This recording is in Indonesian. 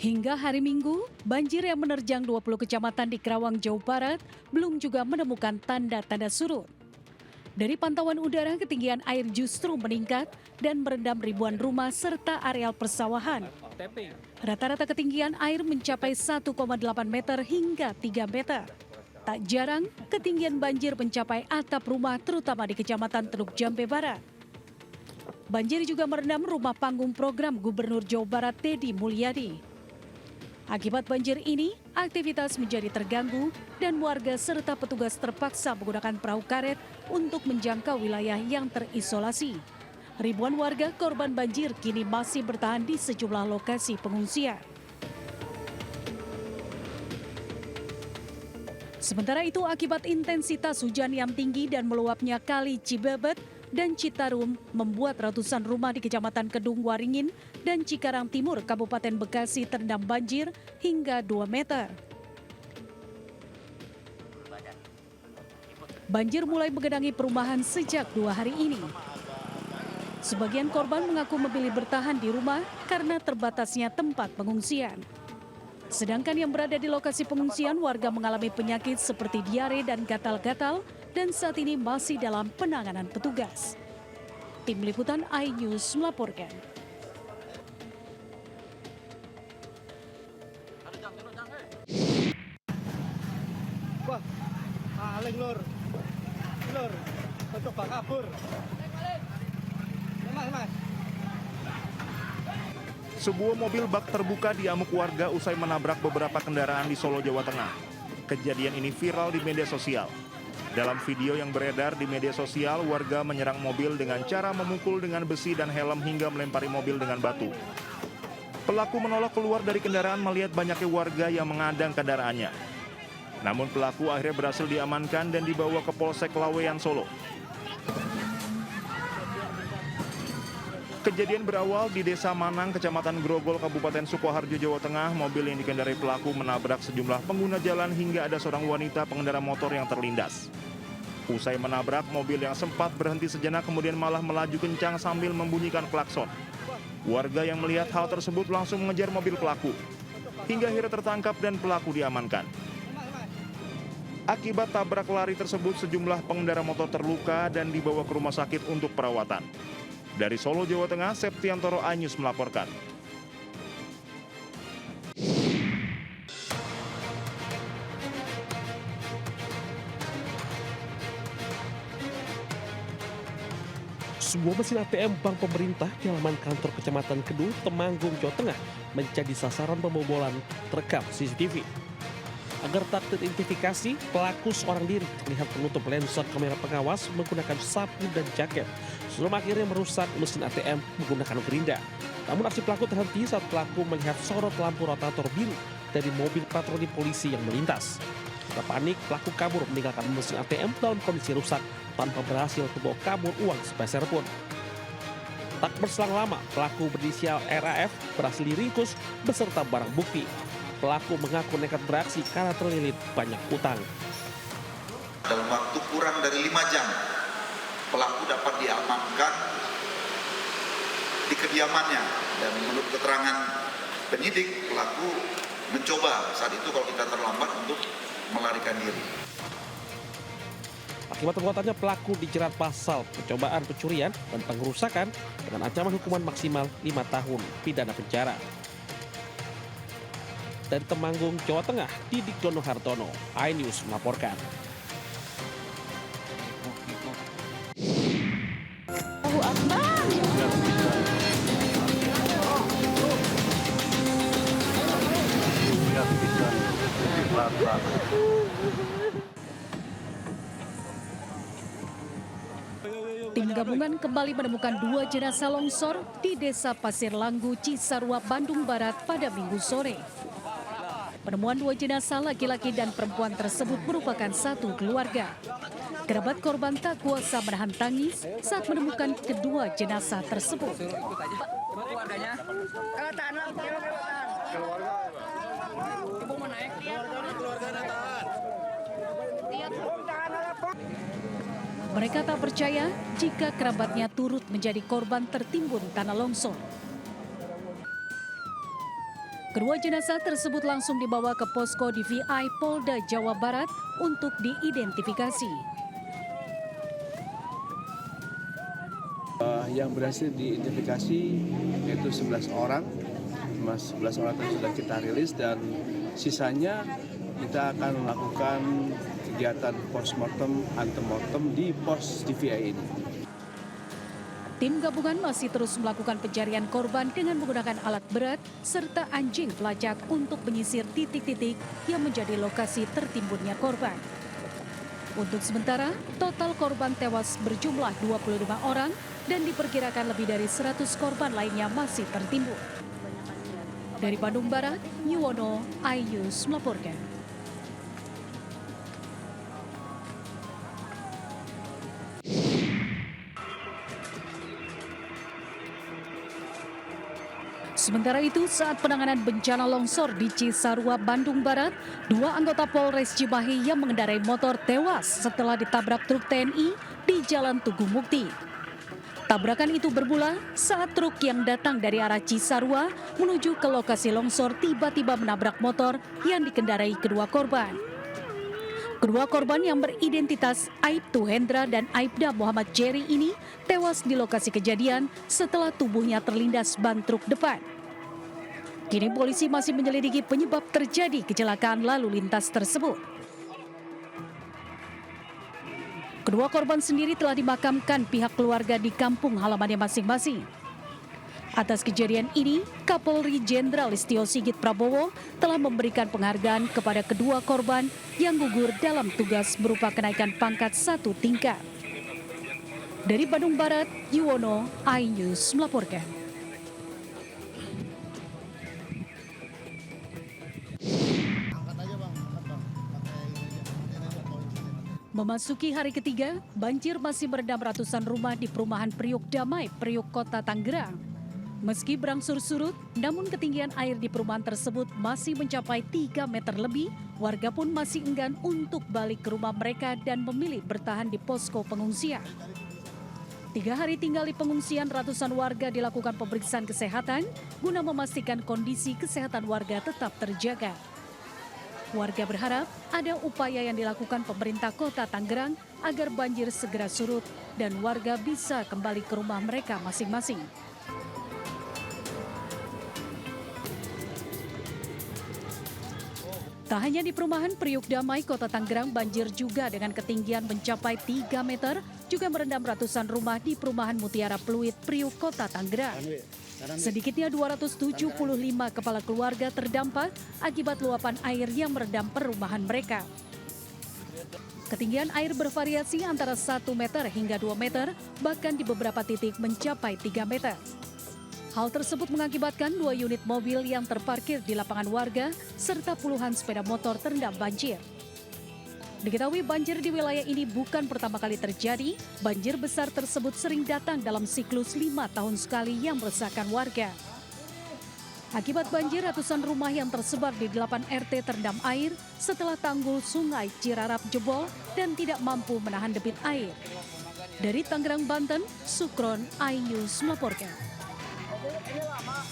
Hingga hari Minggu, banjir yang menerjang 20 kecamatan di Karawang, Jawa Barat belum juga menemukan tanda-tanda surut. Dari pantauan udara, ketinggian air justru meningkat dan merendam ribuan rumah serta areal persawahan. Rata-rata ketinggian air mencapai 1,8 meter hingga 3 meter. Tak jarang, ketinggian banjir mencapai atap rumah terutama di Kecamatan Teluk Jambe Barat. Banjir juga merendam rumah panggung program Gubernur Jawa Barat Deddy Mulyadi. Akibat banjir ini, aktivitas menjadi terganggu dan warga serta petugas terpaksa menggunakan perahu karet untuk menjangkau wilayah yang terisolasi. Ribuan warga korban banjir kini masih bertahan di sejumlah lokasi pengungsian. Sementara itu, akibat intensitas hujan yang tinggi dan meluapnya Kali Cibebet dan Citarum membuat ratusan rumah di Kecamatan Kedung Waringin dan Cikarang Timur, Kabupaten Bekasi terendam banjir hingga 2 meter. Banjir mulai menggenangi perumahan sejak 2 hari ini. Sebagian korban mengaku memilih bertahan di rumah karena terbatasnya tempat pengungsian. Sedangkan yang berada di lokasi pengungsian, warga mengalami penyakit seperti diare dan gatal-gatal dan saat ini masih dalam penanganan petugas. Tim Liputan iNews melaporkan. Wah, paling lur, coba kabur. Mas. Sebuah mobil bak terbuka diamuk warga usai menabrak beberapa kendaraan di Solo, Jawa Tengah. Kejadian ini viral di media sosial. Dalam video yang beredar di media sosial, warga menyerang mobil dengan cara memukul dengan besi dan helm hingga melempari mobil dengan batu. Pelaku menolak keluar dari kendaraan melihat banyaknya warga yang mengadang kendaraannya. Namun pelaku akhirnya berhasil diamankan dan dibawa ke Polsek Laweyan, Solo. Kejadian berawal di Desa Manang, Kecamatan Grogol, Kabupaten Sukoharjo, Jawa Tengah. Mobil yang dikendarai pelaku menabrak sejumlah pengguna jalan hingga ada seorang wanita pengendara motor yang terlindas. Usai menabrak, mobil yang sempat berhenti sejenak kemudian malah melaju kencang sambil membunyikan klakson. Warga yang melihat hal tersebut langsung mengejar mobil pelaku. Hingga akhirnya tertangkap dan pelaku diamankan. Akibat tabrak lari tersebut, sejumlah pengendara motor terluka dan dibawa ke rumah sakit untuk perawatan. Dari Solo, Jawa Tengah, Septiantoro iNews melaporkan. Sebuah mesin ATM bank pemerintah di halaman kantor Kecamatan Kedung, Temanggung, Jawa Tengah menjadi sasaran pembobolan terekam CCTV. Agar tak teridentifikasi, pelaku seorang diri terlihat menutup lensa kamera pengawas menggunakan sapu dan jaket sebelum akhirnya merusak mesin ATM menggunakan gerinda. Namun aksi pelaku terhenti saat pelaku melihat sorot lampu rotator biru dari mobil patroli polisi yang melintas. Setelah panik, pelaku kabur meninggalkan mesin ATM dalam kondisi rusak tanpa berhasil membawa kabur uang sepeser pun. Tak berselang lama, pelaku berinisial RAF berhasil diringkus beserta barang bukti. Pelaku mengaku nekat beraksi karena terlilit banyak utang. Dalam waktu kurang dari 5 jam, pelaku dapat diamankan di kediamannya. Dan menurut keterangan penyidik, pelaku mencoba saat itu kalau kita terlambat untuk melarikan diri. Akibat perbuatannya, pelaku dijerat pasal percobaan pencurian dan pengerusakan dengan ancaman hukuman maksimal 5 tahun pidana penjara. Dari Temanggung, Jawa Tengah, Didik Dono Hartono, iNews melaporkan. Allahu Akbar. Tim gabungan kembali menemukan 2 jenazah longsor di Desa Pasir Langgu, Cisarua, Bandung Barat pada Minggu sore. Penemuan 2 jenazah laki-laki dan perempuan tersebut merupakan satu keluarga. Kerabat korban tak kuasa menahan tangis saat menemukan kedua jenazah tersebut. Mereka tak percaya jika kerabatnya turut menjadi korban tertimbun tanah longsor. Kedua jenazah tersebut langsung dibawa ke posko DVI Polda Jawa Barat untuk diidentifikasi. Yang berhasil diidentifikasi yaitu 11 orang. 11 orang itu sudah kita rilis dan sisanya kita akan melakukan kegiatan postmortem, antemortem di pos DVI ini. Tim gabungan masih terus melakukan pencarian korban dengan menggunakan alat berat serta anjing pelacak untuk menyisir titik-titik yang menjadi lokasi tertimbunnya korban. Untuk sementara, total korban tewas berjumlah 25 orang dan diperkirakan lebih dari 100 korban lainnya masih tertimbun. Dari Bandung Barat, Yuwono, iNews melaporkan. Sementara itu, saat penanganan bencana longsor di Cisarua, Bandung Barat, 2 anggota Polres Cimahi yang mengendarai motor tewas setelah ditabrak truk TNI di Jalan Tugu Mukti. Tabrakan itu bermula saat truk yang datang dari arah Cisarua menuju ke lokasi longsor tiba-tiba menabrak motor yang dikendarai kedua korban. Kedua korban yang beridentitas Aibtu Hendra dan Aibda Muhammad Jerry ini tewas di lokasi kejadian setelah tubuhnya terlindas ban truk depan. Kini polisi masih menyelidiki penyebab terjadi kecelakaan lalu lintas tersebut. Kedua korban sendiri telah dimakamkan pihak keluarga di kampung halamannya masing-masing. Atas kejadian ini, Kapolri Jenderal Listio Sigit Prabowo telah memberikan penghargaan kepada kedua korban yang gugur dalam tugas berupa kenaikan pangkat 1 tingkat. Dari Bandung Barat, Yuwono, iNews melaporkan. Memasuki hari ketiga, banjir masih merendam ratusan rumah di perumahan Priuk Damai, Priuk Kota Tangerang. Meski berangsur surut, namun ketinggian air di perumahan tersebut masih mencapai 3 meter lebih. Warga pun masih enggan untuk balik ke rumah mereka dan memilih bertahan di posko pengungsian. 3 hari tinggal di pengungsian, ratusan warga dilakukan pemeriksaan kesehatan guna memastikan kondisi kesehatan warga tetap terjaga. Warga berharap ada upaya yang dilakukan pemerintah Kota Tangerang agar banjir segera surut dan warga bisa kembali ke rumah mereka masing-masing. Tak hanya di perumahan Priuk Damai, Kota Tangerang, banjir juga dengan ketinggian mencapai 3 meter juga merendam ratusan rumah di perumahan Mutiara Pluit, Priuk, Kota Tangerang. Sedikitnya 275 kepala keluarga terdampak akibat luapan air yang merendam perumahan mereka. Ketinggian air bervariasi antara 1 meter hingga 2 meter, bahkan di beberapa titik mencapai 3 meter. Hal tersebut mengakibatkan 2 unit mobil yang terparkir di lapangan warga serta puluhan sepeda motor terendam banjir. Diketahui banjir di wilayah ini bukan pertama kali terjadi. Banjir besar tersebut sering datang dalam siklus 5 tahun sekali yang meresahkan warga. Akibat banjir, ratusan rumah yang tersebar di 8 RT terendam air setelah tanggul Sungai Cirarap jebol dan tidak mampu menahan debit air. Dari Tangerang, Banten, Sukron, iNews melaporkan. Ini lama.